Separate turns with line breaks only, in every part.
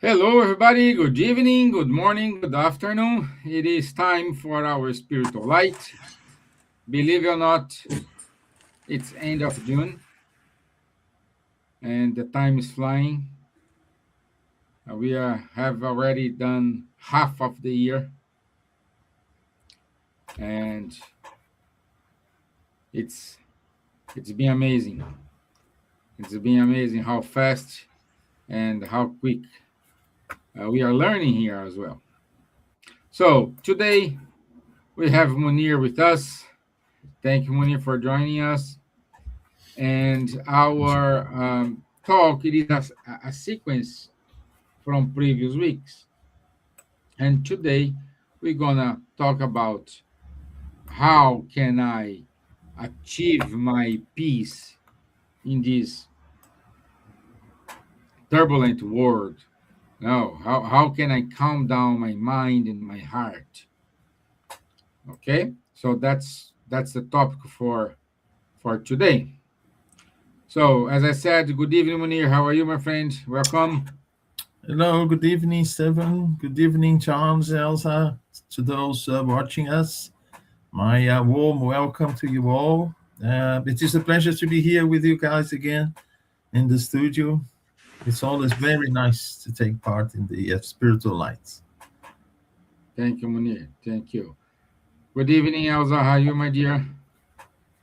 Hello, everybody. Good evening, good morning, good afternoon. It is time for our spiritual light. Believe it or not, it's end of June, and the time is flying. Have already done half of the year, and it's been amazing. It's been amazing how fast and how quick we are learning here as well. So today we have Munir with us. Thank you, Munir, for joining us. And our talk, it is a sequence from previous weeks. And today we're gonna talk about how can I achieve my peace in this turbulent world. No, how can I calm down my mind and my heart? Okay, so that's the topic for today. So as I said, good evening, Munir. How are you, my friend? Welcome.
Hello, good evening, Stevan. Good evening, Charles, Elsa. To those watching us, my warm welcome to you all. It is a pleasure to be here with you guys again in the studio. It's always very nice to take part in the spiritual lights.
Thank you, Munir. Thank you. Good evening, Elsa. How are you, my dear?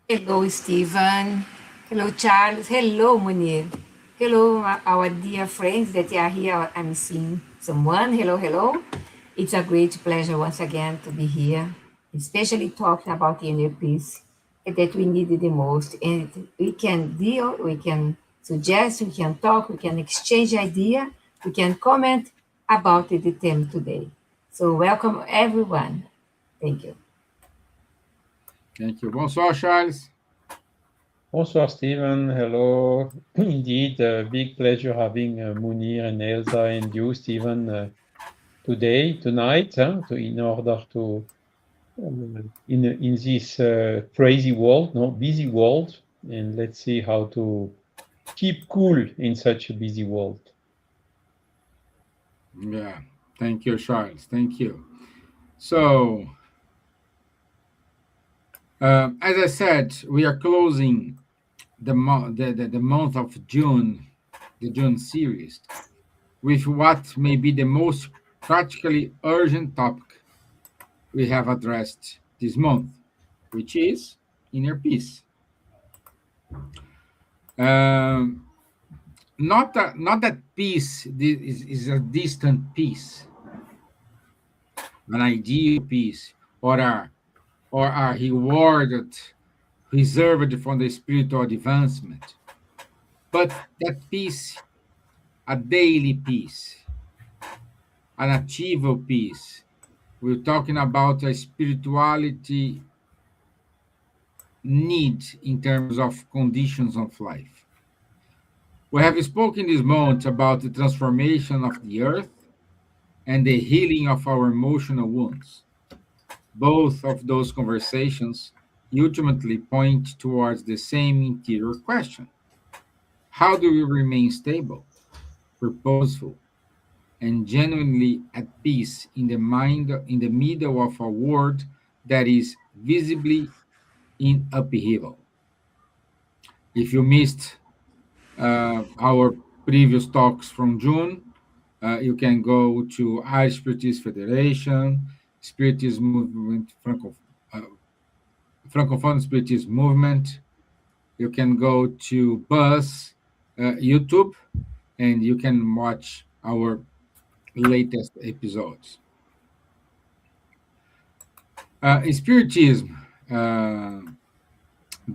Hello, Stevan. Hello, Charles. Hello, Munir. Hello, our dear friends that are here. I'm seeing someone. Hello, hello. It's a great pleasure once again to be here, especially talking about inner peace that we need the most. And we can deal, we can suggest, we can talk, we can exchange idea, we can comment about the theme today. So welcome everyone. Thank you.
Thank you. Bonsoir, Charles.
Bonsoir, Steven. Hello. Indeed, a big pleasure having Munir and Elsa and you, Steven, tonight, in order to, in this crazy world, busy world, and let's see how to keep cool in such a busy world.
Yeah. Thank you, Charles. Thank you. So, as I said, we are closing the month of June, the June series, with what may be the most practically urgent topic we have addressed this month, which is inner peace. Not that peace is a distant peace, an ideal peace, or a rewarded, reserved for the spiritual advancement, but that peace, a daily peace, an achievable peace. We're talking about a spirituality need in terms of conditions of life. We have spoken this month about the transformation of the earth and the healing of our emotional wounds. Both of those conversations ultimately point towards the same interior question. How do we remain stable, purposeful, and genuinely at peace in the middle of a world that is visibly in upheaval? If you missed our previous talks from June, you can go to Irish Spiritist Federation, Spiritism Movement, Francophone Spiritist Movement. You can go to Buzz YouTube, and you can watch our latest episodes. Spiritism,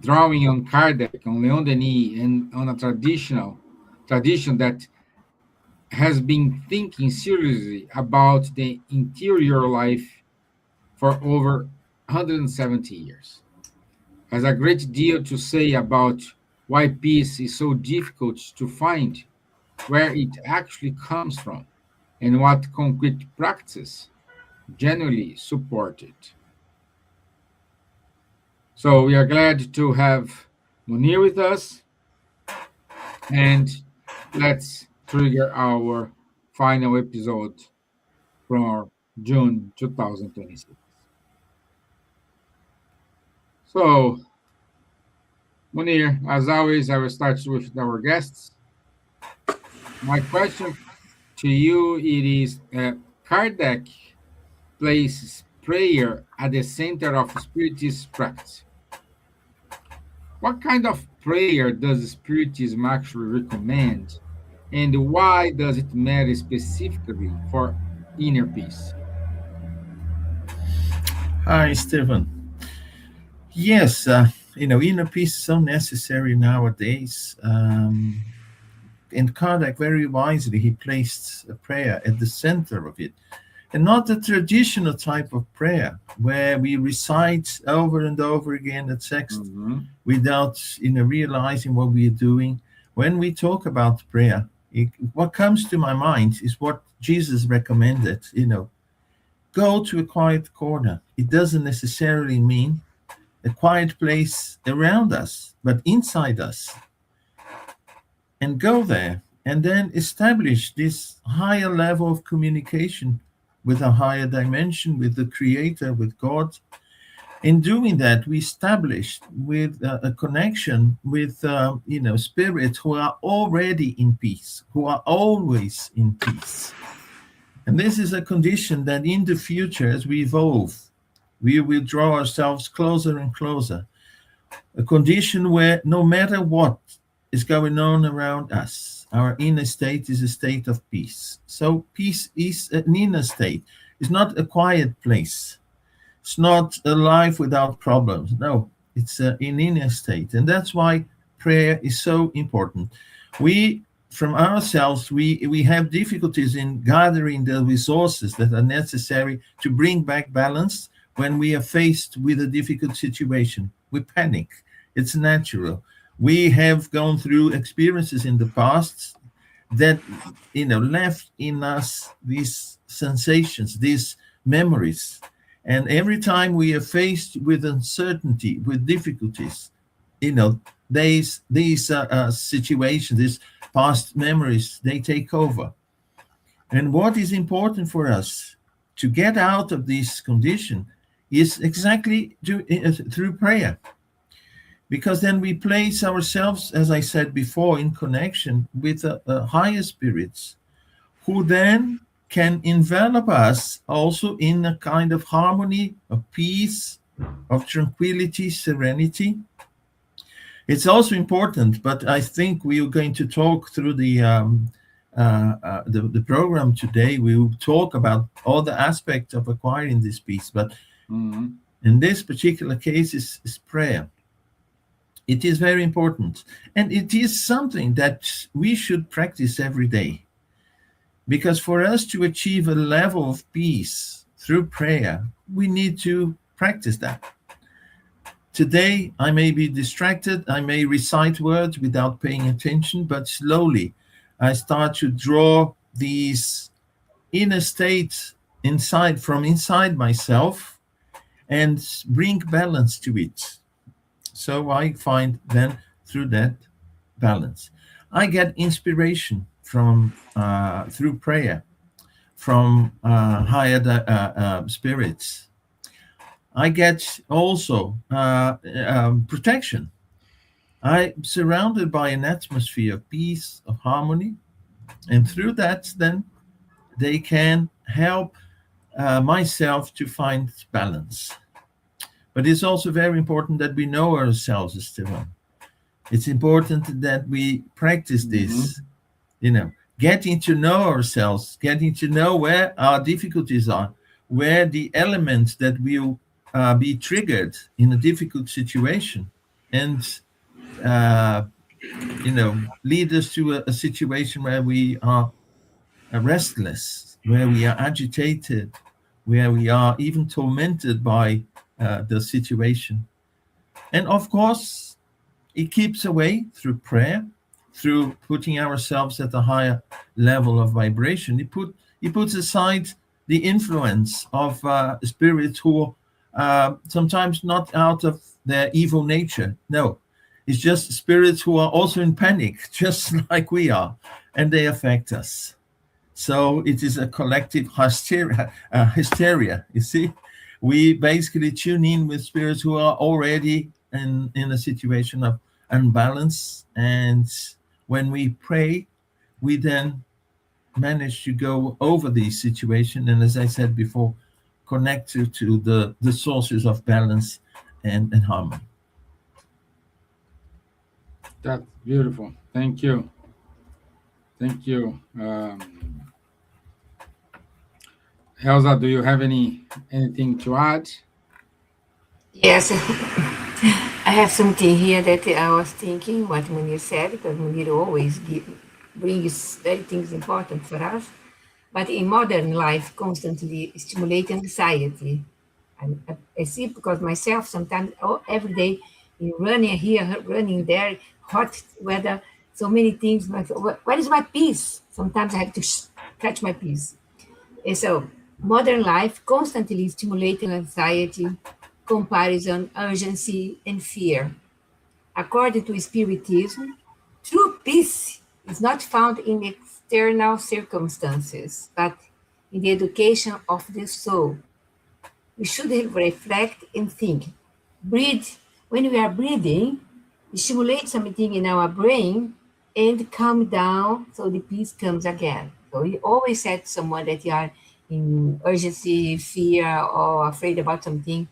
drawing on Kardec, on Leon Denis, and on a tradition that has been thinking seriously about the interior life for over 170 years, has a great deal to say about why peace is so difficult to find, where it actually comes from, and what concrete practices generally support it. So we are glad to have Munir with us, and let's trigger our final episode from June 2026. So, Munir, as always, I will start with our guests. My question to you it is Kardec places prayer at the center of Spiritism practice. What kind of prayer does Spiritism actually recommend, and why does it matter specifically for inner peace?
Hi, Stevan. Yes, inner peace is so necessary nowadays. And Kardec, very wisely, he placed a prayer at the center of it. And not the traditional type of prayer where we recite over and over again the text without realizing what we are doing. When we talk about prayer, what comes to my mind is what Jesus recommended, go to a quiet corner. It doesn't necessarily mean a quiet place around us, but inside us. And go there and then establish this higher level of communication with a higher dimension, with the Creator, with God. In doing that, we established with a connection with, spirits who are already in peace, who are always in peace. And this is a condition that in the future, as we evolve, we will draw ourselves closer and closer. A condition where no matter what is going on around us, our inner state is a state of peace. So peace is an inner state. It's not a quiet place. It's not a life without problems. No, it's an inner state. And that's why prayer is so important. We, from ourselves, we have difficulties in gathering the resources that are necessary to bring back balance when we are faced with a difficult situation. We panic. It's natural. We have gone through experiences in the past that, left in us these sensations, these memories. And every time we are faced with uncertainty, with difficulties, these situations, these past memories, they take over. And what is important for us to get out of this condition is exactly through prayer. Because then we place ourselves, as I said before, in connection with higher spirits who then can envelop us also in a kind of harmony, of peace, of tranquility, serenity. It's also important, but I think we are going to talk through the program today. We will talk about all the aspects of acquiring this peace, but in this particular case is prayer. It is very important. And it is something that we should practice every day. Because for us to achieve a level of peace through prayer, we need to practice that. Today, I may be distracted. I may recite words without paying attention, but slowly I start to draw these inner states from inside myself and bring balance to it. So I find then through that balance, I get inspiration from through prayer, from higher spirits. I get also protection. I'm surrounded by an atmosphere of peace, of harmony, and through that, then they can help myself to find balance. But it's also very important that we know ourselves, Stevan. It's important that we practice this, getting to know ourselves, getting to know where our difficulties are, where the elements that will be triggered in a difficult situation and, lead us to a situation where we are restless, where we are agitated, where we are even tormented by the situation. And of course, it keeps away through prayer, through putting ourselves at a higher level of vibration. It puts aside the influence of spirits who are sometimes not out of their evil nature. No, it's just spirits who are also in panic, just like we are, and they affect us. So it is a collective hysteria. You see, we basically tune in with spirits who are already in a situation of unbalance, and when we pray, we then manage to go over these situations, and as I said before, connect to the sources of balance and harmony.
That's beautiful. Thank you. Thank you. Elsa, do you have anything to add?
Yes, I have something here that I was thinking what Munir said, because Munir always brings very things important for us. But in modern life, constantly stimulating anxiety. I see because myself sometimes every day in running here, running there, hot weather, so many things. Where is my peace? Sometimes I have to catch my peace. And so modern life constantly stimulating anxiety, comparison, urgency, and fear. According to Spiritism, true peace is not found in external circumstances, but in the education of the soul. We should reflect and think. Breathe. When we are breathing, we stimulate something in our brain and calm down so the peace comes again. So we always said to someone that you are in urgency, fear, or afraid about something,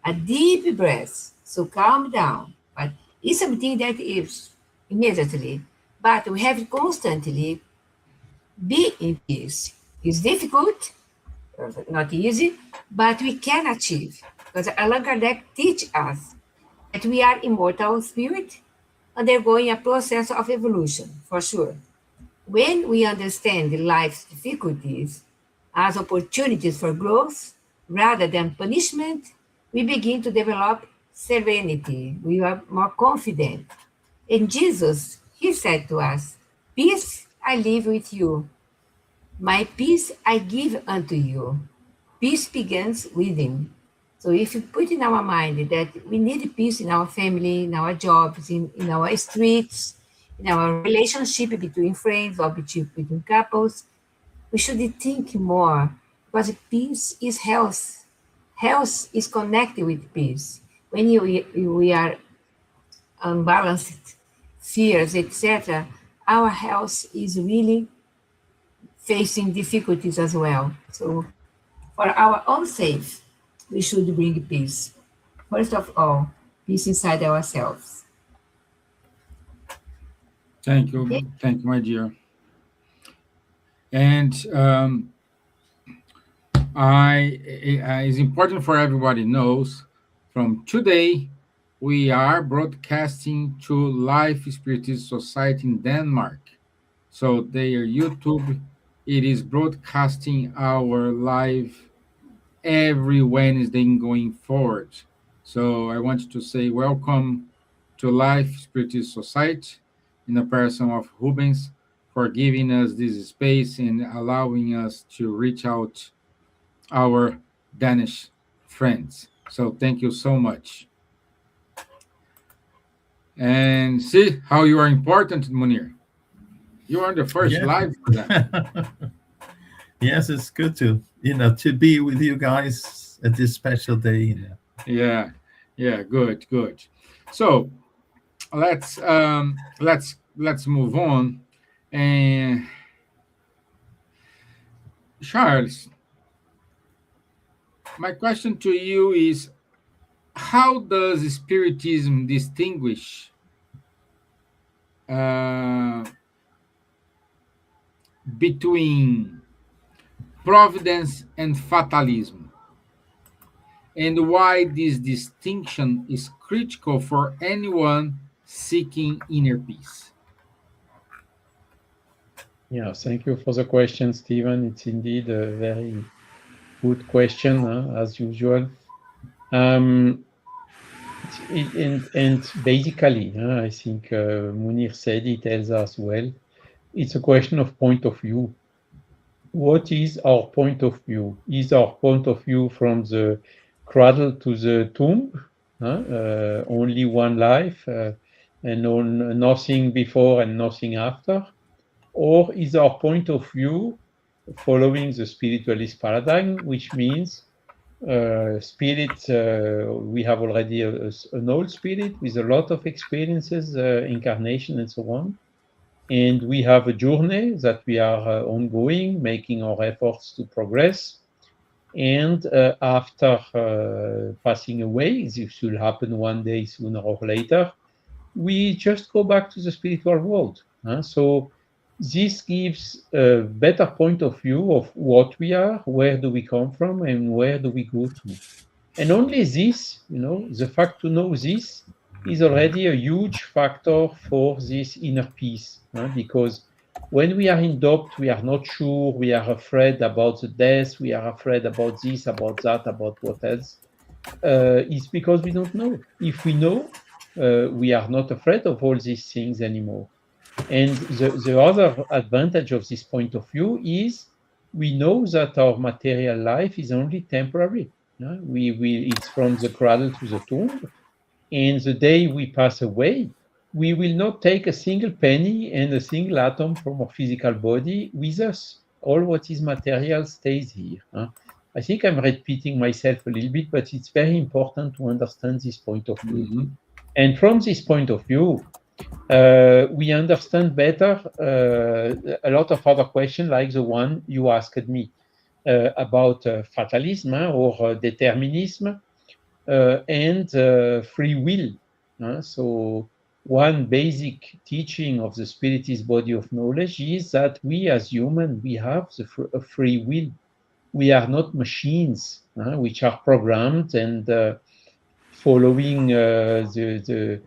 a deep breath. So calm down. But it's something that is immediately. But we have to constantly be in peace. It's difficult, not easy, but we can achieve. Because Allan Kardec teach us that we are immortal spirit undergoing a process of evolution, for sure. When we understand life's difficulties as opportunities for growth rather than punishment, we begin to develop serenity. We are more confident. And Jesus, he said to us, "Peace I leave with you, my peace I give unto you." Peace begins within. So if you put in our mind that we need peace in our family, in our jobs, in our streets, in our relationship between friends or between couples, we should think more because peace is health. Health is connected with peace. When we are unbalanced, fears, etc., our health is really facing difficulties as well. So for our own sake, we should bring peace. First of all, peace inside ourselves.
Thank
Okay?
you. Thank you, my dear. And it's important for everybody knows from today we are broadcasting to Life Spiritist Society in Denmark. So their YouTube, it is broadcasting our live every Wednesday going forward. So I want to say welcome to Life Spiritist Society in the person of Rubens for giving us this space and allowing us to reach out our Danish friends. So thank you so much. And see how you are important, Munir. You are the first
Yeah.
live for them.
Yes, it's good to be with you guys at this special day.
Yeah, good. So let's move on. And Charles, my question to you is: how does Spiritism distinguish uh, between providence and fatalism, and why this distinction is critical for anyone seeking inner peace?
Yeah, thank you for the question, Stevan. It's indeed a very good question, as usual. And basically, I think Munir said it, Elsa as well. It's a question of point of view. What is our point of view? Is our point of view from the cradle to the tomb? Only one life and nothing before and nothing after? Or is our point of view following the spiritualist paradigm, which means spirit, we have already an old spirit with a lot of experiences, incarnation and so on. And we have a journey that we are ongoing, making our efforts to progress. And after passing away, this will happen one day sooner or later, we just go back to the spiritual world. So this gives a better point of view of what we are, where do we come from, and where do we go to. And only this, the fact to know this is already a huge factor for this inner peace. Because when we are in doubt, we are not sure, we are afraid about the death, we are afraid about this, about that, about what else. It's because we don't know. If we know, we are not afraid of all these things anymore. And the other advantage of this point of view is we know that our material life is only temporary. It's from the cradle to the tomb. And the day we pass away, we will not take a single penny and a single atom from our physical body with us. All what is material stays here. I think I'm repeating myself a little bit, but it's very important to understand this point of view.
Mm-hmm.
And from this point of view, we understand better a lot of other questions like the one you asked me about fatalism or determinism and free will. So one basic teaching of the spiritist body of knowledge is that we as humans, we have a free will. We are not machines which are programmed and following the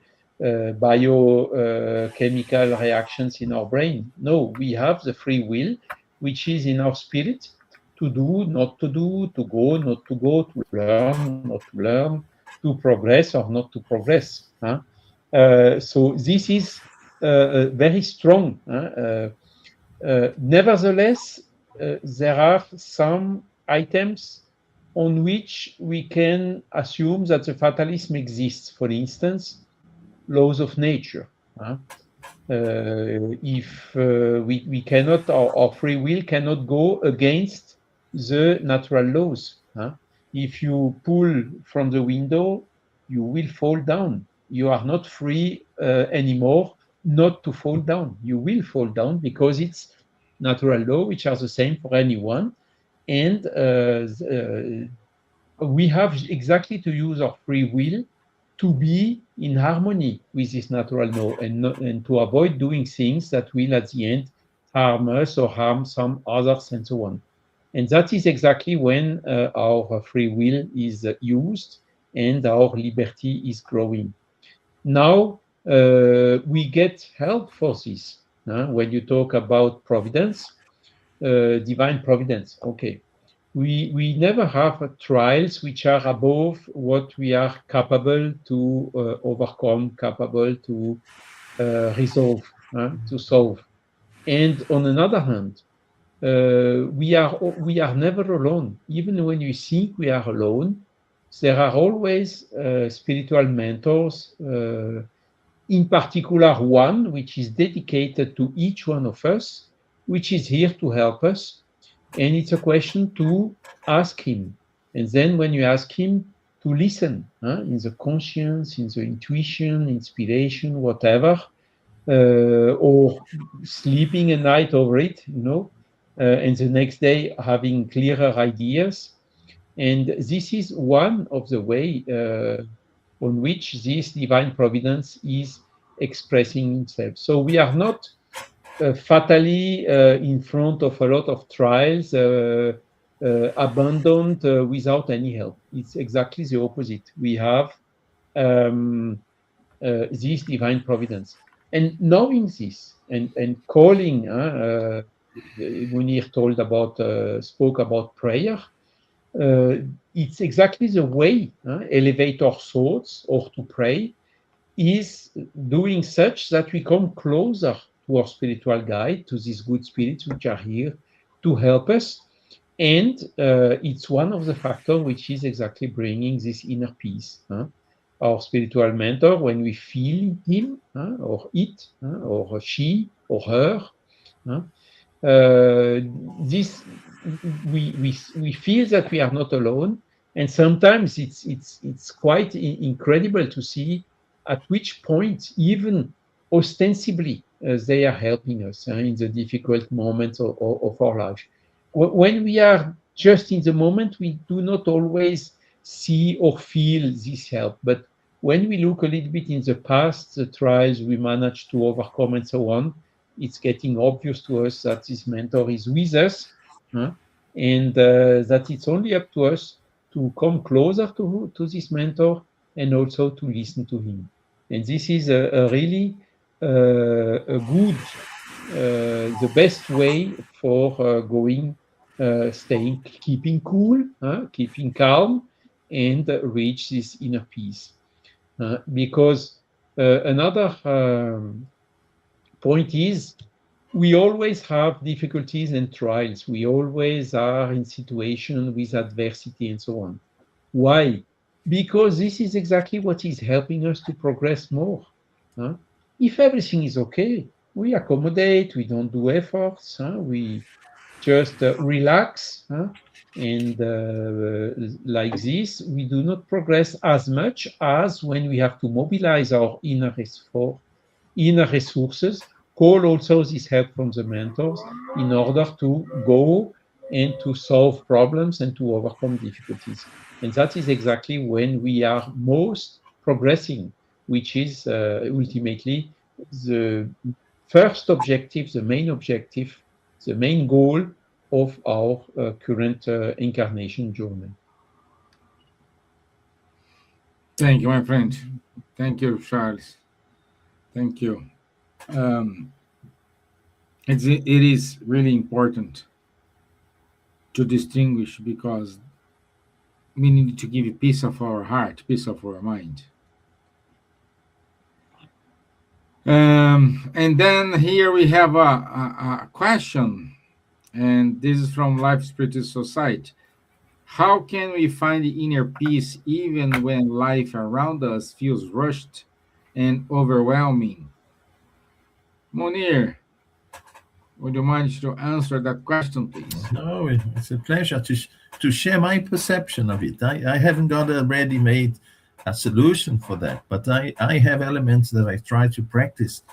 biochemical reactions in our brain. No, we have the free will, which is in our spirit, to do, not to do, to go, not to go, to learn, not to learn, to progress or not to progress. So this is very strong. Nevertheless, there are some items on which we can assume that the fatalism exists. For instance, laws of nature. If we cannot, our free will cannot go against the natural laws. If you pull from the window, you will fall down. You are not free anymore not to fall down. You will fall down because it's natural law, which are the same for anyone. And we have exactly to use our free will to be in harmony with this natural law and to avoid doing things that will at the end harm us or harm some others and so on. And that is exactly when our free will is used and our liberty is growing. Now we get help for this. When you talk about providence, divine providence, okay. We never have trials which are above what we are capable to overcome, capable to resolve, to solve. And on another hand, we are never alone. Even when you think we are alone, there are always spiritual mentors, in particular one which is dedicated to each one of us, which is here to help us. And it's a question to ask him. And then when you ask him, to listen in the conscience, in the intuition, inspiration, whatever, or sleeping a night over it, and the next day having clearer ideas. And this is one of the way on which this divine providence is expressing itself. So we are not fatally in front of a lot of trials, abandoned without any help. It's exactly the opposite. We have this divine providence. And knowing this and calling, Munir spoke about prayer. It's exactly the way elevate our thoughts or to pray is doing such that we come closer to our spiritual guide, to these good spirits which are here to help us. And it's one of the factors which is exactly bringing this inner peace. Our spiritual mentor, when we feel him or it or she or her, this we feel that we are not alone, and sometimes it's quite incredible to see at which point, even ostensibly, they are helping us in the difficult moments of our life. When we are just in the moment, we do not always see or feel this help. But when we look a little bit in the past, the trials we managed to overcome and so on, it's getting obvious to us that this mentor is with us, huh? And that it's only up to us to come closer to this mentor and also to listen to him. And this is a really a good, the best way for keeping cool, keeping calm, and reach this inner peace. Because another point is we always have difficulties and trials. We always are in situations with adversity and so on. Why? Because this is exactly what is helping us to progress more. Huh? If everything is okay, we accommodate, we don't do efforts, we just relax, and like this, we do not progress as much as when we have to mobilize our inner resources, call also this help from the mentors in order to go and to solve problems and to overcome difficulties. And that is exactly when we are most progressing, which is ultimately the first objective, the main goal of our current incarnation journey.
Thank you, my friend. Thank you, Charles. Thank you. It is really important to distinguish because we need to give peace of our heart, peace of our mind. And then here we have a question, and this is from Life Spiritual Society. How can we find the inner peace even when life around us feels rushed and overwhelming? Munir, would you mind to answer that question, please?
No, it's a pleasure to share my perception of it. I haven't got a ready-made solution for that, but I have elements that I try to practice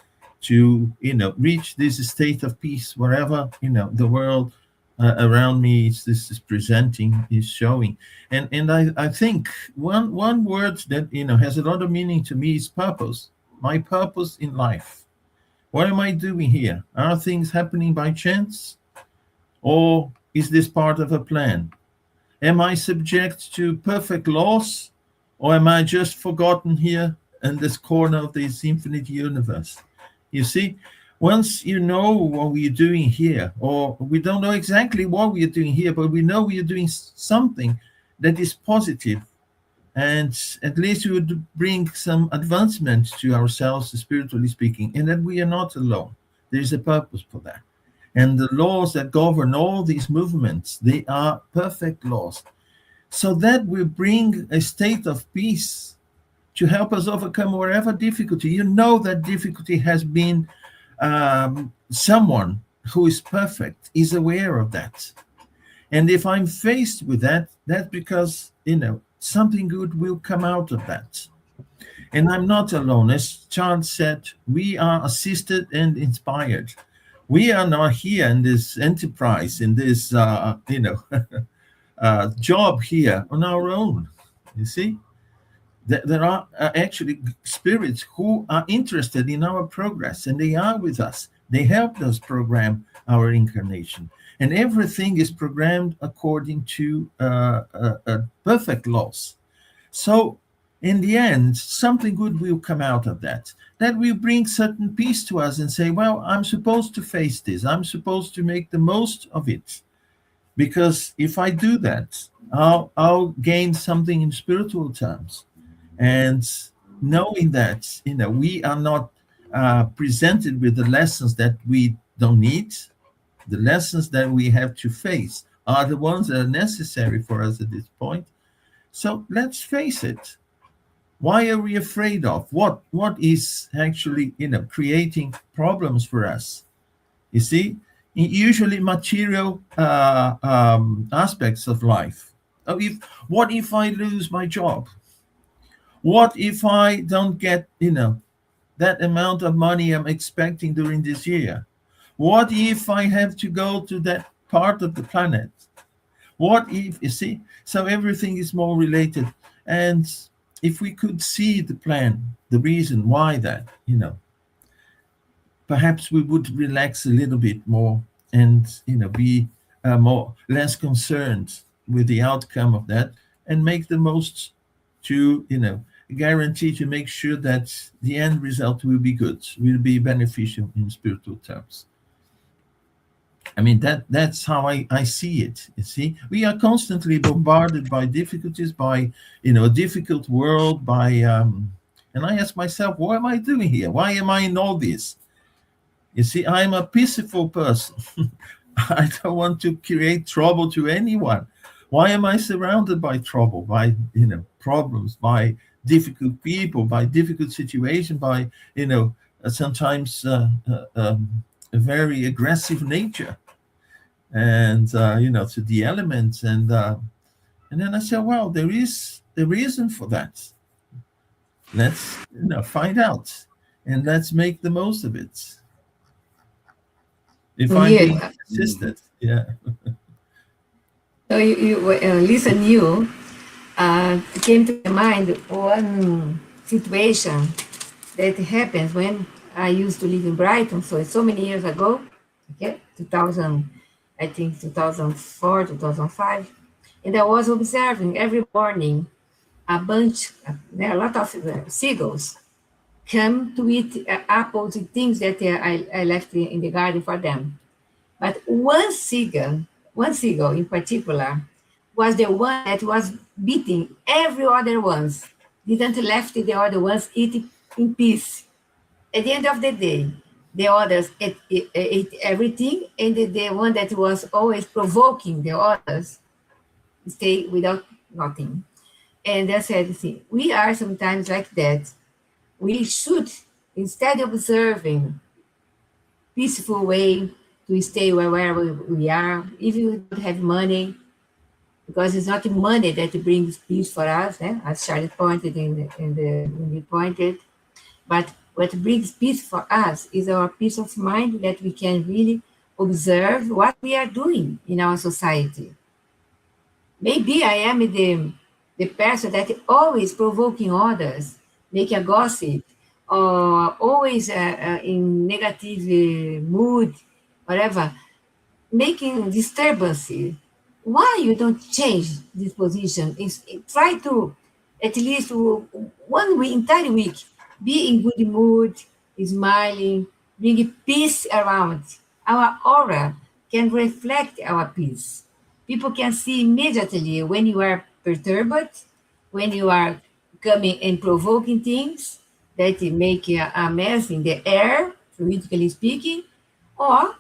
to reach this state of peace wherever the world around me is presenting, is showing. And I think one word that has a lot of meaning to me is purpose. My purpose in life. What am I doing here? Are things happening by chance? Or is this part of a plan? Am I subject to perfect laws? Or am I just forgotten here in this corner of this infinite universe? You see, once you know what we're doing here, or we don't know exactly what we're doing here, but we know we are doing something that is positive, and at least we would bring some advancement to ourselves, spiritually speaking, and that we are not alone. There is a purpose for that. And the laws that govern all these movements, they are perfect laws. So that will bring a state of peace to help us overcome whatever difficulty. You know that difficulty has been someone who is perfect, is aware of that. And if I'm faced with that, that's because, something good will come out of that. And I'm not alone. As Charles said, we are assisted and inspired. We are not here in this enterprise, in this, job here on our own. You see? There are actually spirits who are interested in our progress, and they are with us. They helped us program our incarnation. And everything is programmed according to perfect laws. So in the end, something good will come out of that. That will bring certain peace to us and say, well, I'm supposed to face this. I'm supposed to make the most of it. Because if I do that, I'll gain something in spiritual terms. And knowing that, we are not presented with the lessons that we don't need. The lessons that we have to face are the ones that are necessary for us at this point. So let's face it. Why are we afraid of? What is actually, creating problems for us? You see, usually material aspects of life. What if I lose my job? What if I don't get, that amount of money I'm expecting during this year? What if I have to go to that part of the planet? What if, you see? So everything is more related. And if we could see the plan, the reason why that, perhaps we would relax a little bit more and, be less concerned with the outcome of that and make the most to, guarantee to make sure that the end result will be good, will be beneficial in spiritual terms. I mean, that's how I see it. You see, we are constantly bombarded by difficulties, by a difficult world, by and I ask myself, what am I doing here? Why am I in all this? You see, I'm a peaceful person. I don't want to create trouble to anyone. Why am I surrounded by trouble, by problems, by difficult people, by difficult situations, by sometimes a very aggressive nature, and to the elements, and then I said, well, there is a reason for that. Let's find out, and let's make the most of it. If I'm being
Munir,
consistent, yeah.
so listen, came to my mind one situation that happens when I used to live in Brighton, so many years ago, okay, 2000, I think 2004, 2005, and I was observing every morning a lot of seagulls come to eat apples and things that I left in the garden for them. But one seagull in particular, was the one that was beating every other ones, didn't left the other ones eat in peace. At the end of the day, the others ate everything, and the one that was always provoking the others stay without nothing. And I said, see, we are sometimes like that. We should, instead of observing peaceful way to stay wherever we are, if we don't have money, because it's not money that brings peace for us, as Charlie pointed when he pointed. But what brings peace for us is our peace of mind, that we can really observe what we are doing in our society. Maybe I am the person that always provoking others, making a gossip, or always in negative mood, whatever, making disturbance. Why you don't change this position? Try to, at least one week, entire week, be in good mood, smiling, bring peace around. Our aura can reflect our peace. People can see immediately when you are perturbed, when you are coming and provoking things that make a mess in the air, fluidically speaking, or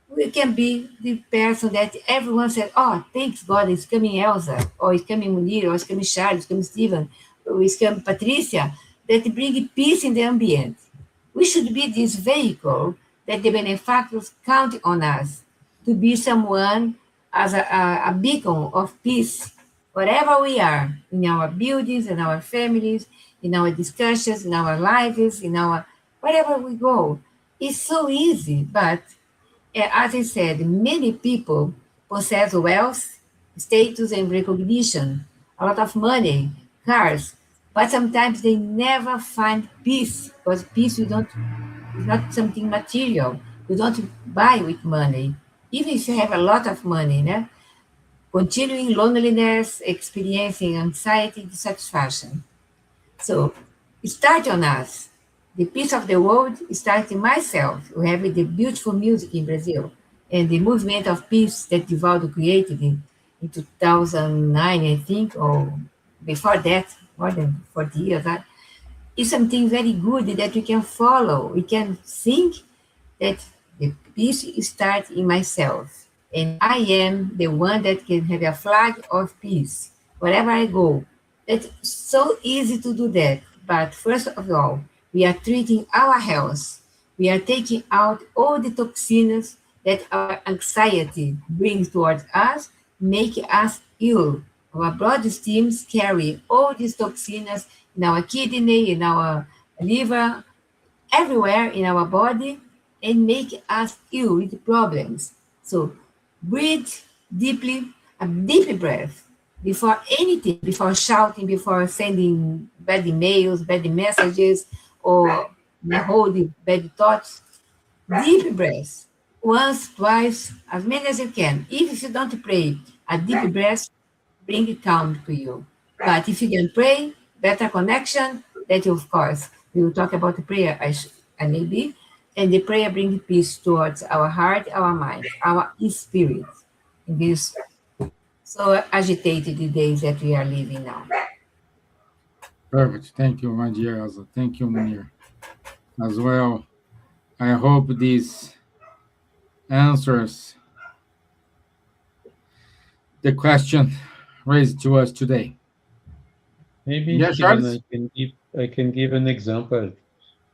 we can be the person that everyone said, oh, thanks God, it's coming Elsa, or it's coming Munir, or it's coming Charles, it's coming Stevan, or it's coming Patricia, that bring peace in the ambient. We should be this vehicle that the benefactors count on us to be someone as a beacon of peace, wherever we are, in our buildings, in our families, in our discussions, in our lives, in our wherever we go. It's so easy, but as I said, many people possess wealth, status, and recognition, a lot of money, cars, but sometimes they never find peace, because peace is not something material. You don't buy with money. Even if you have a lot of money, continuing loneliness, experiencing anxiety, dissatisfaction. So start on us. The peace of the world starts in myself. We have the beautiful music in Brazil and the movement of peace that Divaldo created in 2009, I think, or before that, more than 40 years. Is something very good that we can follow. We can think that the peace starts in myself. And I am the one that can have a flag of peace wherever I go. It's so easy to do that. But first of all, we are treating our health. We are taking out all the toxins that our anxiety brings towards us make us ill. Our bloodstreams carry all these toxins in our kidney, in our liver, everywhere in our body, and make us ill with problems. So breathe deeply, a deep breath before anything, before shouting, before sending bad emails, bad messages, or holding bad thoughts. Deep breaths, once, twice, as many as you can. If you don't pray, a deep breath bring calm to you. But if you can pray, better connection, that of course, we will talk about the prayer, I maybe, and the prayer bring peace towards our heart, our mind, our spirit in these so agitated days that we are living now.
Perfect. Thank you, my dear Elsa. Thank you, Munir. As well, I hope these answers the question raised to us today.
Maybe,
Yeah,
Steven,
Charles?
I can give an example.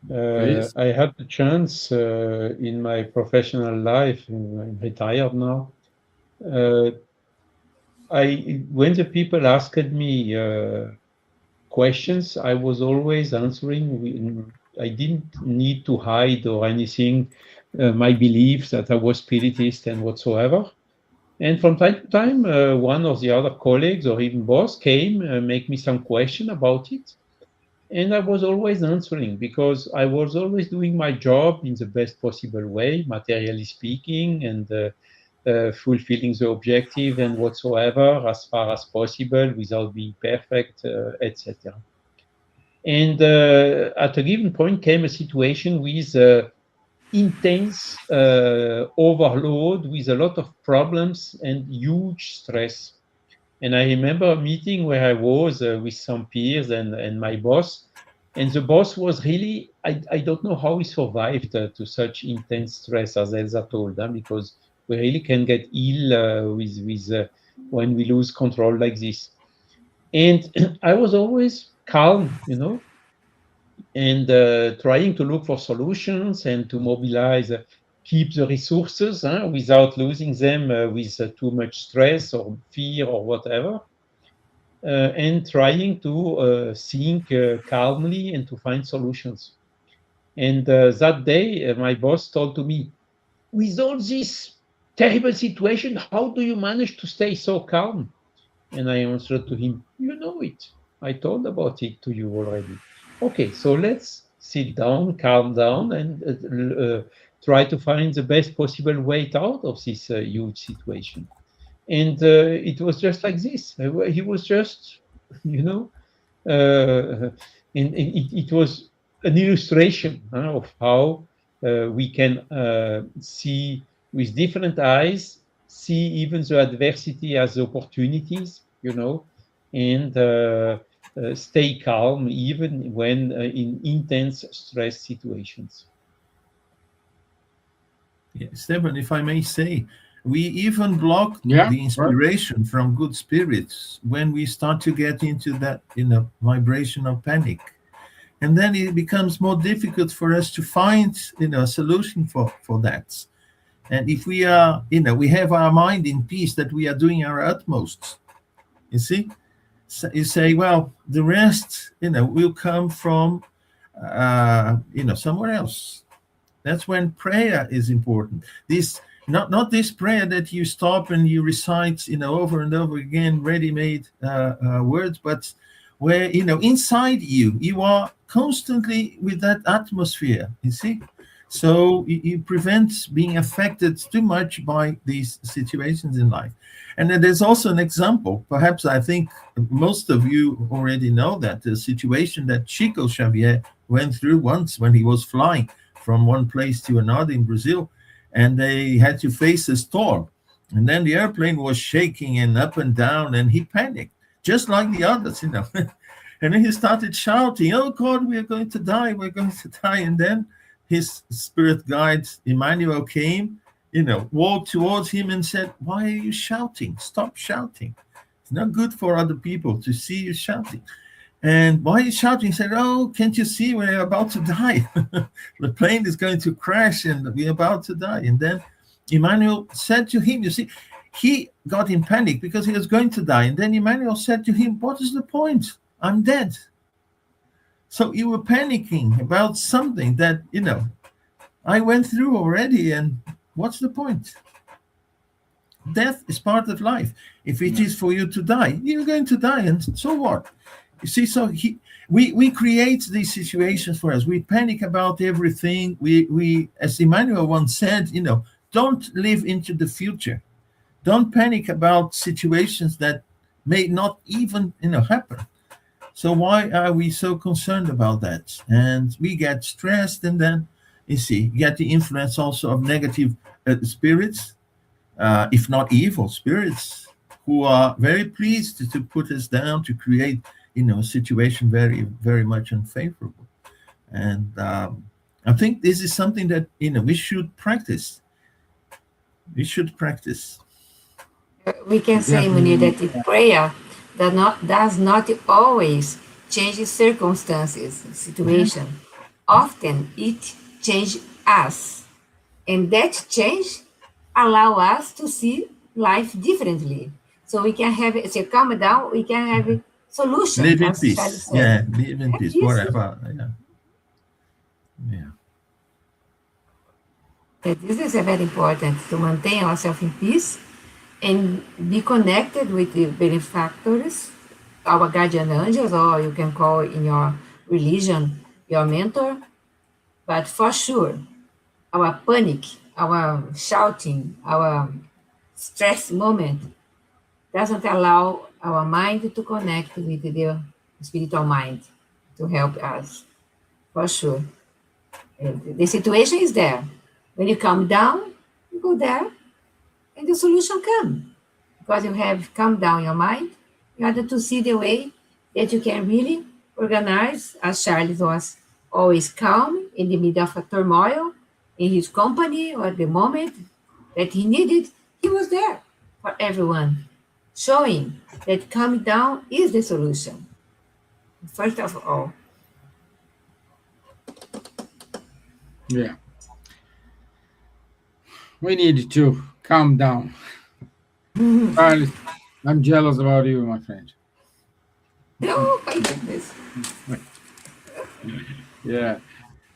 Please.
I had the chance in my professional life, I'm retired now. When the people asked me questions, I was always answering. I didn't need to hide or anything my beliefs that I was spiritist and whatsoever. And from time to time, one of the other colleagues or even boss came make me some question about it. And I was always answering because I was always doing my job in the best possible way, materially speaking, and fulfilling the objective and whatsoever as far as possible without being perfect, etc. And at a given point came a situation with intense overload with a lot of problems and huge stress. And I remember a meeting where I was with some peers and my boss. And the boss was really, I don't know how he survived to such intense stress, as Elsa told, because we really can get ill when we lose control like this. And I was always calm, and trying to look for solutions and to mobilize, keep the resources without losing them with too much stress or fear or whatever, and trying to think calmly and to find solutions. And that day, my boss told to me, with all this terrible situation, how do you manage to stay so calm? And I answered to him, you know it. I told about it to you already. Okay, so let's sit down, calm down, and try to find the best possible way out of this huge situation. And it was just like this. He was just, you know, and it was an illustration of how we can see with different eyes, see even the adversity as opportunities, and stay calm even when in intense stress situations.
Yeah, Stevan, if I may say, we even block
Yeah,
the inspiration from good spirits when we start to get into that vibration of panic, and then it becomes more difficult for us to find a solution for that. And if we are we have our mind in peace, that we are doing our utmost, you see, so you say, well, the rest will come from somewhere else. That's when prayer is important. This not this prayer that you stop and you recite over and over again ready-made words, but where inside you are constantly with that atmosphere, you see. So you prevent being affected too much by these situations in life. And then there's also an example, perhaps I think most of you already know, that the situation that Chico Xavier went through once when he was flying from one place to another in Brazil, and they had to face a storm. And then the airplane was shaking and up and down, and he panicked, just like the others, And then he started shouting, "Oh God, we are going to die, we're going to die." And then his spirit guide, Emmanuel, came, walked towards him and said, "Why are you shouting? Stop shouting. It's not good for other people to see you shouting. And why are you shouting?" He said, "Oh, can't you see we're about to die? The plane is going to crash and we're about to die." And then Emmanuel said to him, you see, he got in panic because he was going to die. And then Emmanuel said to him, what is the point? I'm dead. So you were panicking about something that, I went through already. And what's the point? Death is part of life. If it is for you to die, you're going to die. And so what? You see, so we create these situations for us. We panic about everything. We as Emmanuel once said, don't live into the future. Don't panic about situations that may not even, happen. So why are we so concerned about that? And we get stressed, and then you get the influence also of negative spirits, if not evil spirits, who are very pleased to put us down, to create, a situation very, very much unfavorable. And I think this is something that, we should practice. We should practice.
We can say, Munir, that the prayer does not always change circumstances, situation. Often it changes us. And that change allow us to see life differently. So we can have, calm down, we can have a solution.
Live in peace. Yeah, live in peace, whatever. Yeah.
This is very important, to maintain ourselves in peace and be connected with the benefactors, our guardian angels, or you can call in your religion your mentor. But for sure, our panic, our shouting, our stress moment doesn't allow our mind to connect with the spiritual mind to help us, for sure. And the situation is there. When you calm down, you go there, and the solution comes. Because you have calmed down your mind in order to see the way that you can really organize, as Charles was always calm in the middle of a turmoil, in his company, or the moment that he needed, he was there for everyone, showing that calming down is the solution, first of all.
Yeah. We need to calm down. Charles, I'm jealous about you, my friend.
Oh, my goodness.
Yeah.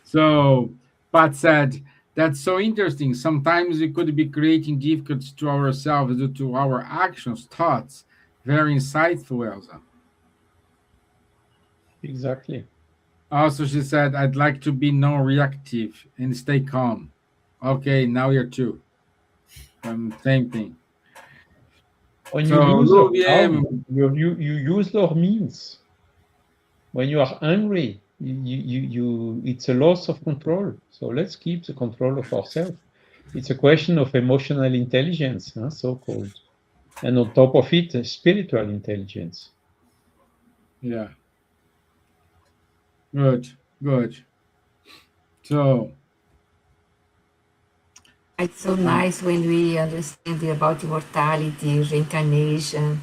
So, Pat said, that's so interesting. Sometimes we could be creating difficulties to ourselves due to our actions, thoughts. Very insightful, Elsa.
Exactly.
Also, she said, I'd like to be non-reactive and stay calm. Okay, now you're two. Same thing.
When
So,
you use
Louvier,
you use your means. When you are angry, you it's a loss of control. So let's keep the control of ourselves. It's a question of emotional intelligence, so-called. And on top of it, spiritual intelligence.
yeah. Good, good. So,
It's so nice when we understand about immortality, reincarnation,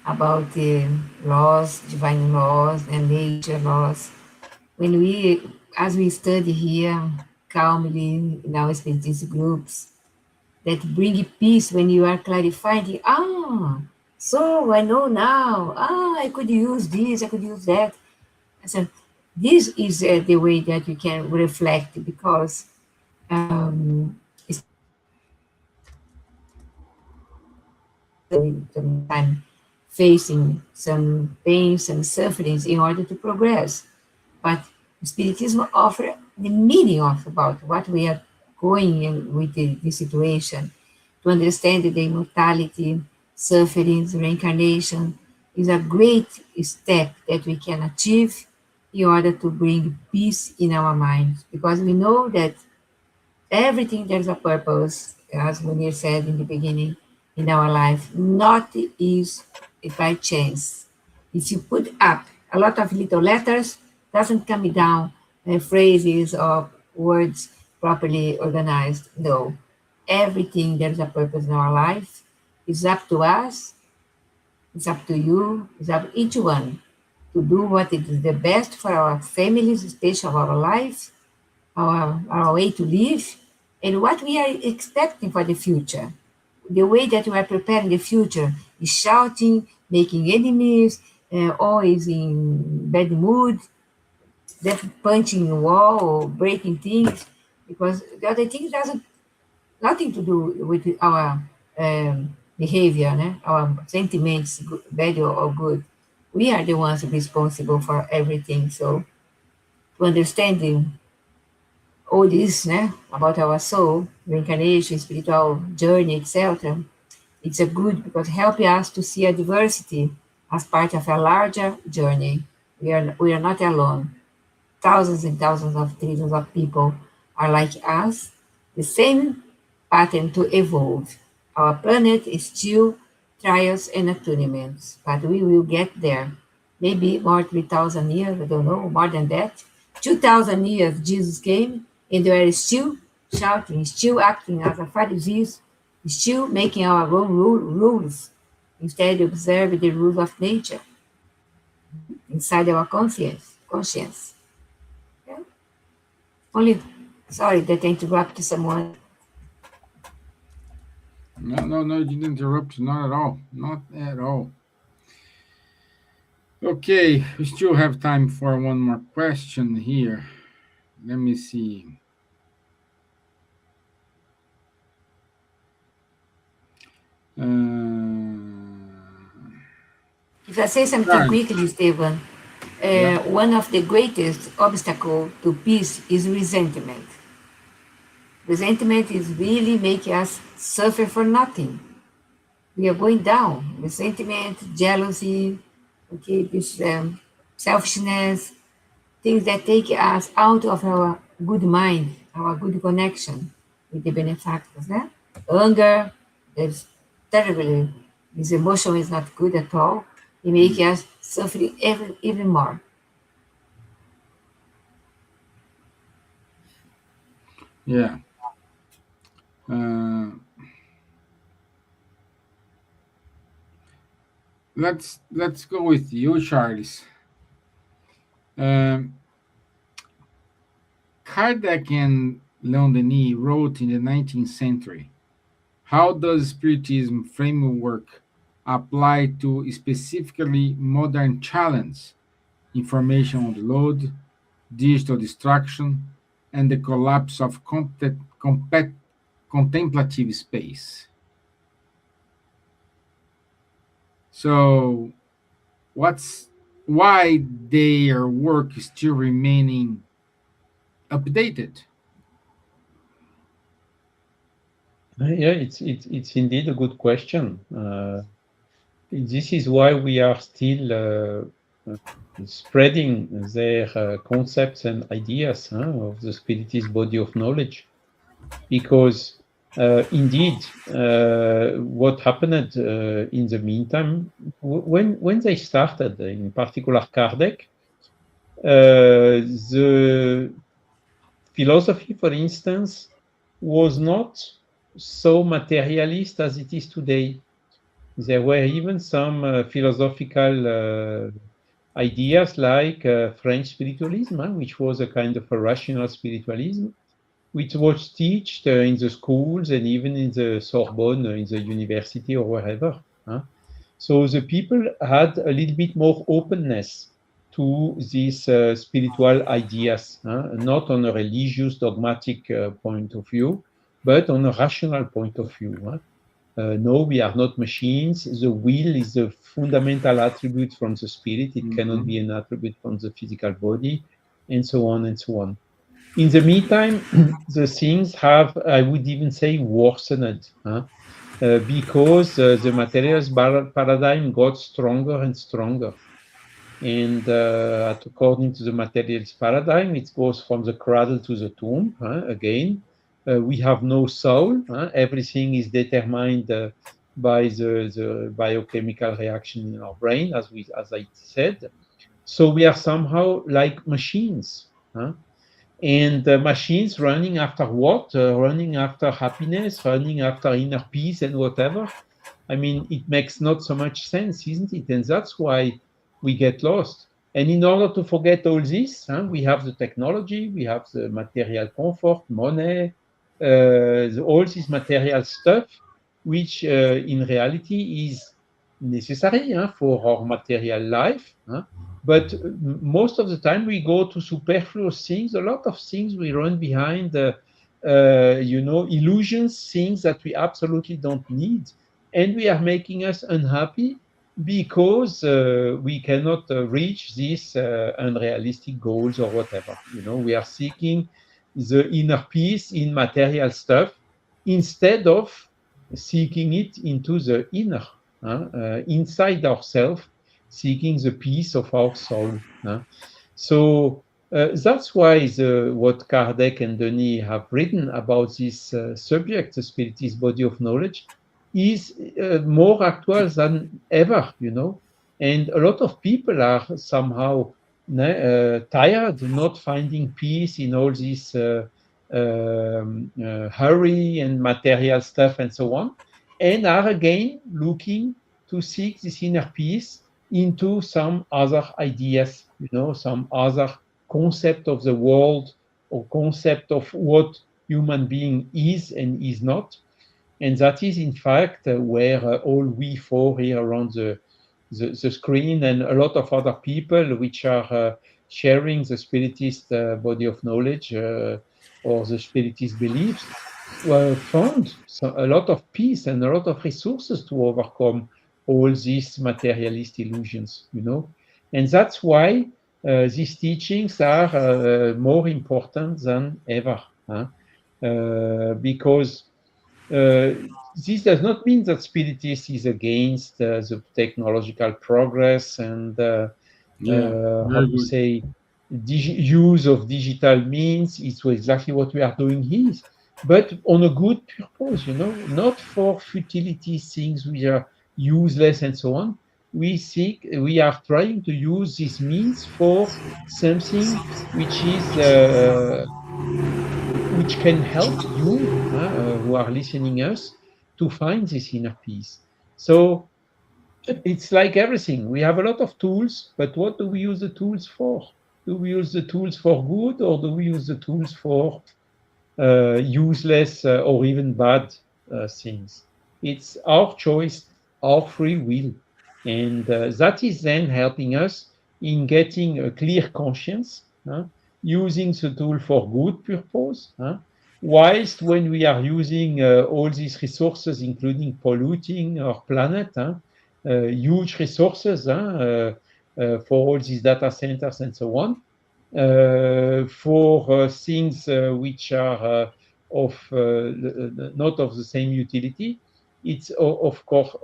about the laws, divine laws, and nature laws. When we, as we study here calmly in our spiritist groups, that bring peace when you are clarifying, so I know now, I could use this, I could use that. So this is the way that you can reflect, because it's sometimes facing some pains and sufferings in order to progress. But Spiritism offers the meaning of about what we are going in with the situation, to understand the immortality, sufferings, reincarnation is a great step that we can achieve in order to bring peace in our minds, because we know that everything there's a purpose, as Munir said in the beginning, in our life. Not is by chance. If you put up a lot of little letters, doesn't come down phrases or words properly organized. No, everything there's a purpose in our life. It's up to us. It's up to you. It's up to each one to do what is the best for our families, especially our life, our way to live, and what we are expecting for the future. The way that we are preparing the future is shouting, making enemies, always in bad mood, that punching the wall or breaking things, because the other thing doesn't nothing to do with our behavior, our sentiments, bad or good. We are the ones responsible for everything. So to understanding all this about our soul, reincarnation, spiritual journey, etc., it's a good because helping us to see a diversity as part of a larger journey. We are not alone. Thousands and thousands of trillions of people are like us, the same pattern to evolve. Our planet is still trials and attunements, but we will get there. Maybe more 3,000 years, I don't know, more than that. 2,000 years Jesus came, and we are still shouting, still acting as a Pharisees, still making our own rules instead of observing the rules of nature inside our conscience. Yeah? Only, sorry that I interrupted someone.
No, you didn't interrupt. Not at all. Not at all. Okay, we still have time for one more question here. Let me see.
If I say something
Right.
quickly, Stevan,
Yeah.
one of the greatest obstacles to peace is resentment. Resentment is really making us suffer for nothing. We are going down. Resentment, jealousy, okay, this selfishness, things that take us out of our good mind, our good connection with the benefactors. Anger, that's terribly, this emotion is not good at all. It makes us suffer even more.
Yeah. Uh, let's go with you, Charles. Um, Kardec and Leon Denis wrote in the 19th century. How does Spiritism framework apply to specifically modern challenge, information overload, digital distraction, and the collapse of contemplative space? So, what's why their work is still remaining updated?
Yeah, it's indeed a good question. This is why we are still spreading their concepts and ideas of the Spiritist body of knowledge, because indeed, what happened in the meantime, when they started, in particular Kardec, the philosophy, for instance, was not so materialist as it is today. There were even some philosophical ideas like French spiritualism, which was a kind of a rational spiritualism, which was taught in the schools and even in the Sorbonne, in the university or wherever. So the people had a little bit more openness to these spiritual ideas, not on a religious, dogmatic point of view, but on a rational point of view. No, we are not machines. The will is a fundamental attribute from the spirit. It cannot be an attribute from the physical body, and so on and so on. In the meantime, the things have, I would even say, worsened, because the materialist paradigm got stronger and stronger. And according to the materialist paradigm, it goes from the cradle to the tomb. Again, we have no soul. Everything is determined by the biochemical reaction in our brain, as I said. So we are somehow like machines. And machines running after what? Running after happiness, running after inner peace and whatever. I mean, it makes not so much sense, isn't it? And that's why we get lost. And in order to forget all this, we have the technology, we have the material comfort, money, all this material stuff, which in reality is necessary for our material life. But most of the time we go to superfluous things. A lot of things we run behind, illusions, things that we absolutely don't need. And we are making us unhappy because we cannot reach these unrealistic goals or whatever. We are seeking the inner peace in material stuff instead of seeking it into the inner, inside ourselves, seeking the peace of our soul. So that's why what Kardec and Denis have written about this subject, the spiritist body of knowledge, is more actual than ever, And a lot of people are somehow tired, not finding peace in all this hurry and material stuff and so on, and are again looking to seek this inner peace into some other ideas, some other concept of the world or concept of what human being is and is not. And that is, in fact, where all we four here around the screen and a lot of other people which are sharing the spiritist body of knowledge or the spiritist beliefs found a lot of peace and a lot of resources to overcome all these materialist illusions, And that's why these teachings are more important than ever, because this does not mean that Spiritism is against the technological progress and use of digital means. It's exactly what we are doing here, but on a good purpose, not for futility things which are useless and so on. We are trying to use these means for something which is which can help you who are listening us to find this inner peace. So it's like everything. We have a lot of tools, but what do we use the tools for? Do we use the tools for good, or do we use the tools for useless or even bad things? It's our choice, our free will. And that is then helping us in getting a clear conscience, using the tool for good purpose, whilst when we are using all these resources, including polluting our planet, huge resources for all these data centers and so on, for things which are not of the same utility, it's of course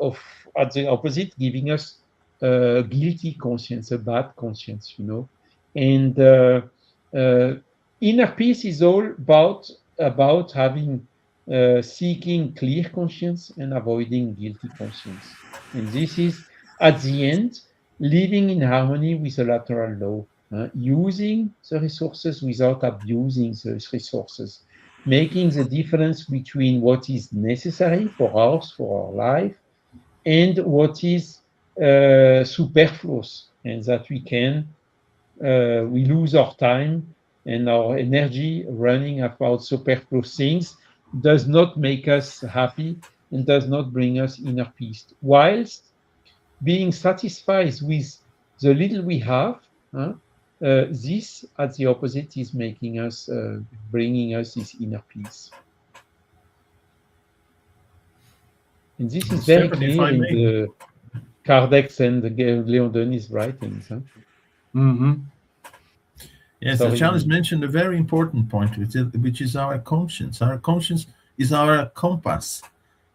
at the opposite, giving us guilty conscience, a bad conscience, And inner peace is all about having seeking clear conscience and avoiding guilty conscience. And this is, at the end, living in harmony with the lateral law, using the resources without abusing those resources, making the difference between what is necessary for our life, and what is superfluous, and that we lose our time and our energy running about superfluous things, does not make us happy and does not bring us inner peace. Whilst being satisfied with the little we have, this, at the opposite, is making us, bringing us this inner peace. And this is very clear in the Kardec's and Leon Denis' writings.
Mm-hmm.
Yes, Charles mentioned a very important point, which is our conscience. Our conscience is our compass,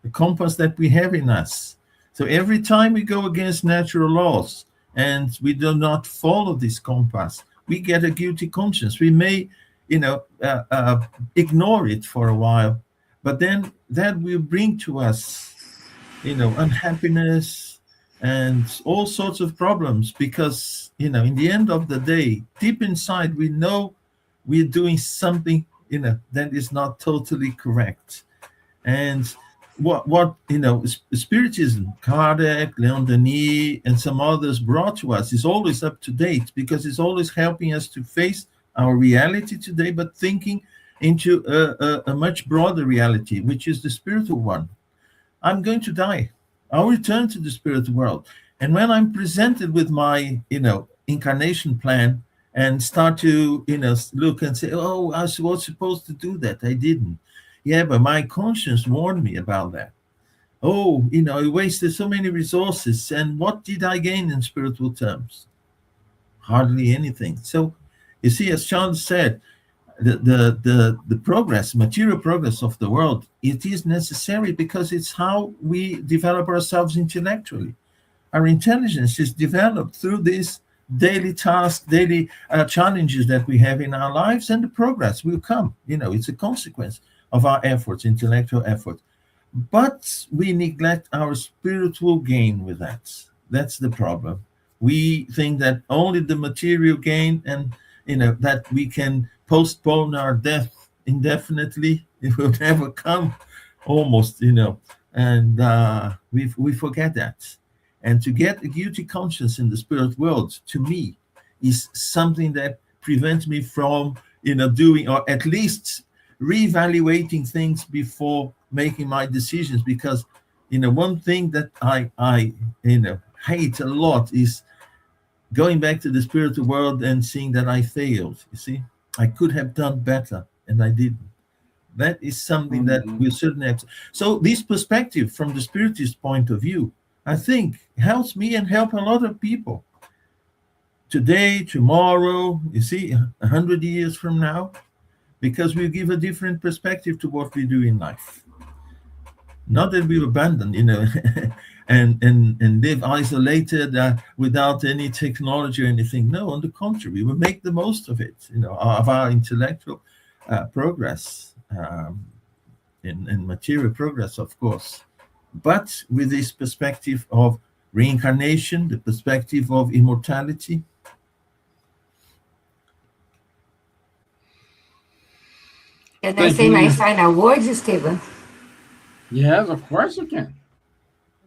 the compass that we have in us. So every time we go against natural laws and we do not follow this compass, we get a guilty conscience. We may, ignore it for a while, but then that will bring to us, unhappiness and all sorts of problems, because, in the end of the day, deep inside, we know we're doing something, that is not totally correct. And what Spiritism, Kardec, Leon Denis, and some others brought to us is always up to date, because it's always helping us to face our reality today, but thinking into a much broader reality, which is the spiritual one. I'm going to die. I'll return to the spirit world. And when I'm presented with my, incarnation plan and start to, look and say, oh, I was supposed to do that. I didn't. Yeah, but my conscience warned me about that. Oh, I wasted so many resources. And what did I gain in spiritual terms? Hardly anything. So, you see, as Charles said, the progress, material progress of the world, it is necessary because it's how we develop ourselves intellectually. Our intelligence is developed through these daily tasks, daily challenges that we have in our lives, and the progress will come. It's a consequence of our efforts, intellectual effort. But we neglect our spiritual gain with that. That's the problem. We think that only the material gain and that we can postpone our death indefinitely. It will never come, almost, and we forget that. And to get a guilty conscience in the spirit world, to me, is something that prevents me from, doing, or at least reevaluating things before making my decisions. Because, one thing that I hate a lot is going back to the spiritual world and seeing that I failed. You see, I could have done better and I didn't. That is something that we certainly have. So this perspective from the spiritist point of view, I think, helps me and help a lot of people. Today, tomorrow, you see, 100 years from now, because we give a different perspective to what we do in life. Not that we've abandoned, and live isolated without any technology or anything. No, on the contrary, we make the most of it, of our intellectual progress and material progress, of course. But with this perspective of reincarnation, the perspective of immortality.
Can I say my final words, Stevan?
Yes, of course you can.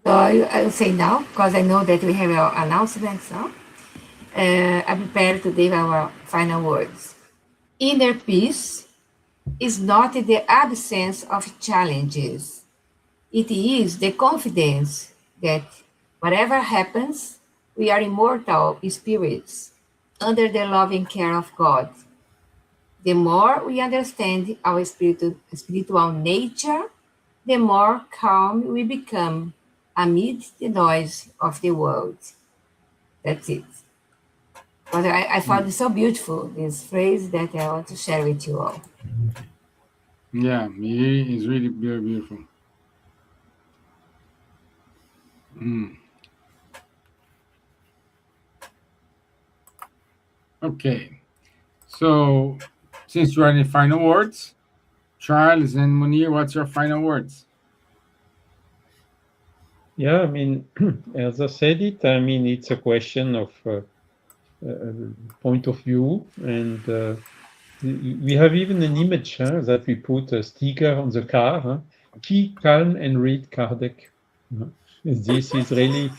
So I'll say now, because I know that we have our announcements now. I prepared to give our final words. Inner peace is not the absence of challenges. It is the confidence that whatever happens, we are immortal spirits under the loving care of God. The more we understand our spiritual nature, the more calm we become amid the noise of the world. That's it. But I found it so beautiful, this phrase, that I want to share with you all.
Yeah, it is really very beautiful. Okay. So, since you are in the final words, Charles and Munir, what's your final words?
Yeah, I mean, as I said it, I mean, it's a question of point of view, and we have even an image that we put a sticker on the car. Keep calm and read Kardec. This is really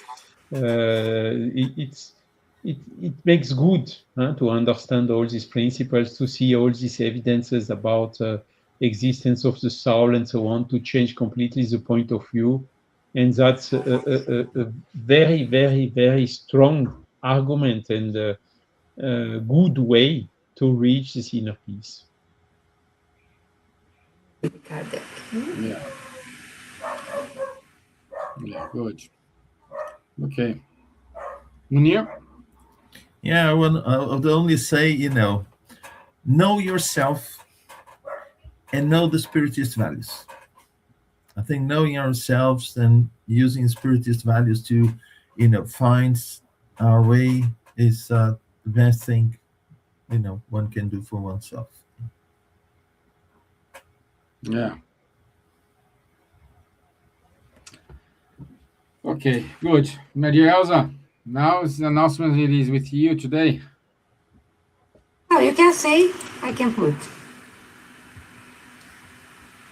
it makes good to understand all these principles, to see all these evidences about existence of the soul and so on, to change completely the point of view. And that's a very, very, very strong argument and a good way to reach this inner peace.
Yeah. Yeah, good. Okay. Munir?
Yeah, I would only say, know yourself and know the spiritist values. I think knowing ourselves and using spiritist values to, find our way is the best thing, one can do for oneself.
Yeah. Okay, good. Maria Elsa, now the announcement is with you today.
Oh, you can say, I can put.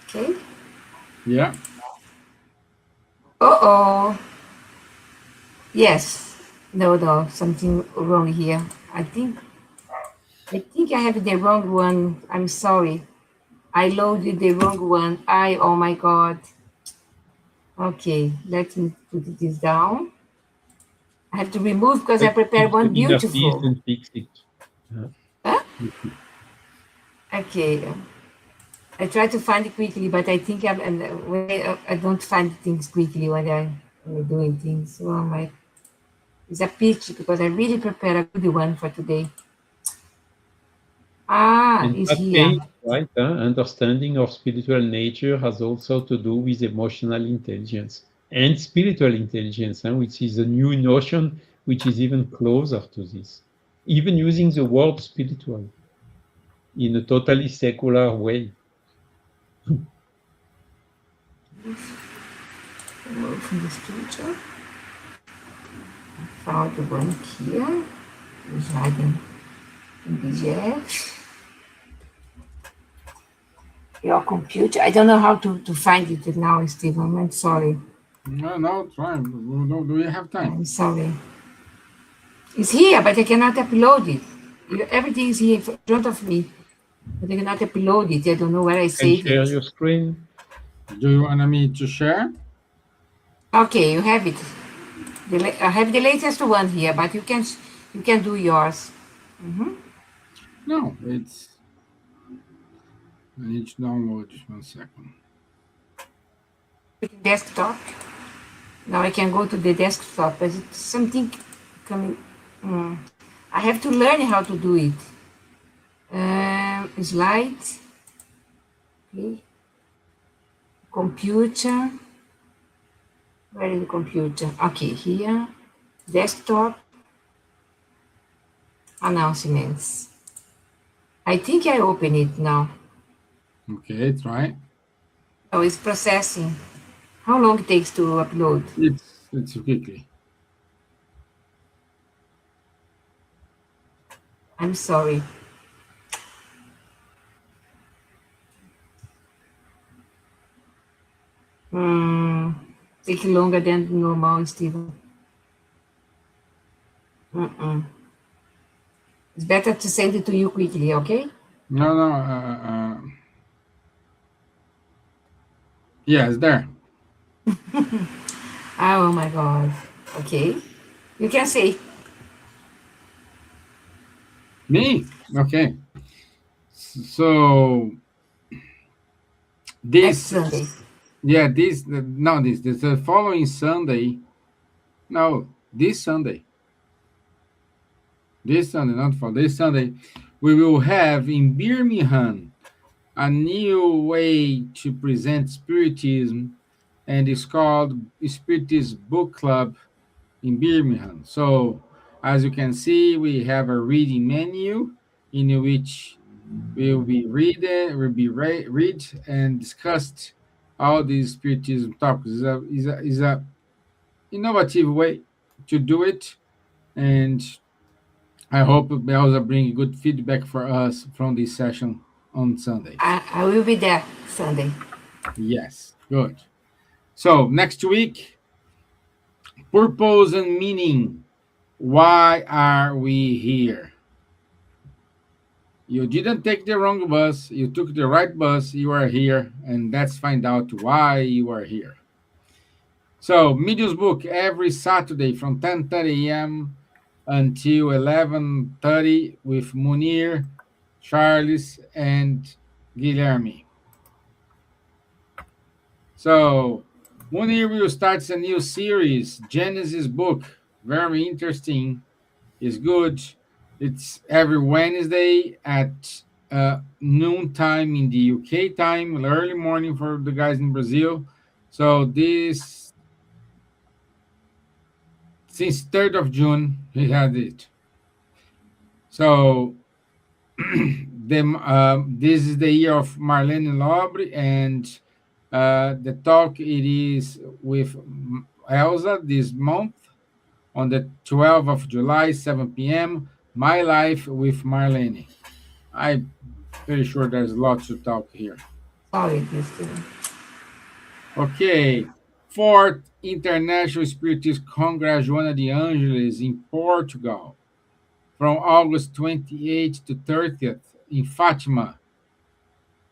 Okay.
Yeah.
Uh-oh. Yes. No, something wrong here. I think I have the wrong one. I'm sorry. I loaded the wrong one. Oh my God. Okay, let me put this down. I have to remove because I
But
prepared
fix the
one
inner peace
beautiful.
and fix it. Yeah.
Huh? Okay. I try to find it quickly, but I think I don't find things quickly when I'm doing things. So I'm like, it's a picture because I really prepared a good one for today. Ah,
And
it's
that
here.
case, right? Understanding of spiritual nature has also to do with emotional intelligence and spiritual intelligence, which is a new notion which is even closer to this. Even using the word spiritual in a totally secular way.
Remove from this picture. Found the one here. It's hiding in PDF. Your computer. I don't know how to find it now, Steven. I'm sorry.
No, no, try. Do we have time?
I'm sorry. It's here, but I cannot upload it. Everything is here in front of me, but I cannot upload it. I don't know where I
Can
save
share
it.
your screen.
Do you want me to share?
Okay, you have it. I have the latest one here, but you can do yours.
No, it's. I need to download just 1 second.
Desktop. Now I can go to the desktop. But it's something coming. I have to learn how to do it. Slide. Okay. Computer. Where is the computer? Okay, here. Desktop. Announcements. I think I open it now.
Okay, try.
Oh, it's processing. How long it takes to upload?
It's quickly.
I'm sorry. Take longer than normal, Steven. It's better to send it to you quickly, okay?
No, no. Yeah, it's there.
Oh my God. Okay. You can say.
Me? Okay. So
Next
this,
Sunday.
yeah, this the following Sunday. No, this Sunday. This Sunday, not for this Sunday, we will have in Birmingham a new way to present Spiritism, and it's called Spiritist Book Club in Birmingham. So, as you can see, we have a reading menu in which will be read and discussed all these Spiritism topics. Is a innovative way to do it, and I hope Elsa bring good feedback for us from this session on Sundays.
I will be there Sunday.
Yes, good. So next week, purpose and meaning. Why are we here? You didn't take the wrong bus. You took the right bus. You are here, and let's find out why you are here. So, Medium's book every Saturday from 10:30 a.m. until 11:30 with Munir, Charles, and Guilherme. So, Munir will start a new series, Genesis book. Very interesting. It's good. It's every Wednesday at noon time in the UK time, early morning for the guys in Brazil. So this since 3rd of June he had it. So this is the year of Marlene Lobre, and the talk it is with Elsa this month on the 12th of July, 7 p.m. My Life with Marlene. I'm pretty sure there's lots to talk here.
Sorry, Steven.
Okay. Fourth International Spiritist Congress Joana de Angelis in Portugal from August 28th to 30th in Fatima.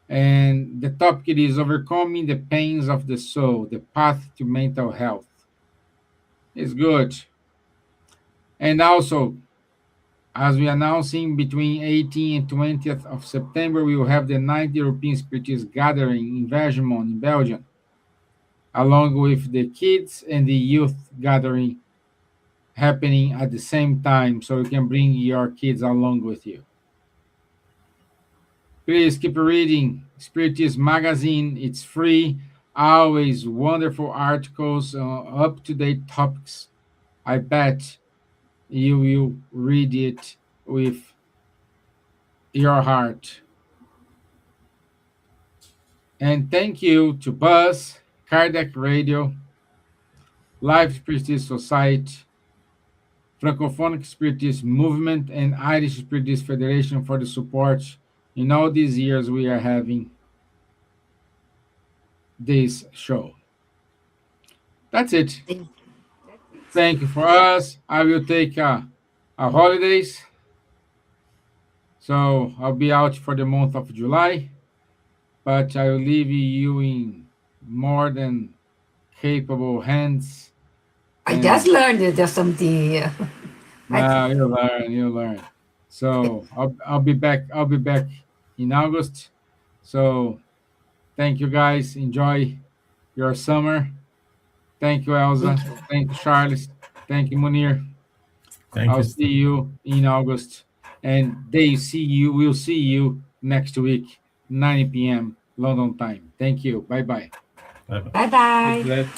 And the topic is overcoming the pains of the soul, the path to mental health. It's good. And also, as we announcing, between 18th and 20th of September, we will have the 9th European Spiritist Gathering in Vergemont, in Belgium, along with the kids and the youth gathering happening at the same time, so you can bring your kids along with you. Please keep reading Spiritist Magazine. It's free, always wonderful articles, up-to-date topics. I bet you will read it with your heart. And thank you to Buzz, Kardec Radio, Life Spiritist Society, Francophonic Spiritist Movement, and Irish Spiritist Federation for the support in all these years we are having this show. That's it. Thank you for us. I will take a holidays. So I'll be out for the month of July, but I will leave you in more than capable hands.
I just learned that there's something here.
You'll learn. So I'll be back. I'll be back in August. So thank you guys. Enjoy your summer. Thank you, Elsa. Thank you, Charles. Thank you, Munir. I'll see you in August. And we'll see you next week, 9 p.m. London time. Thank you. Bye-bye.
Bye-bye.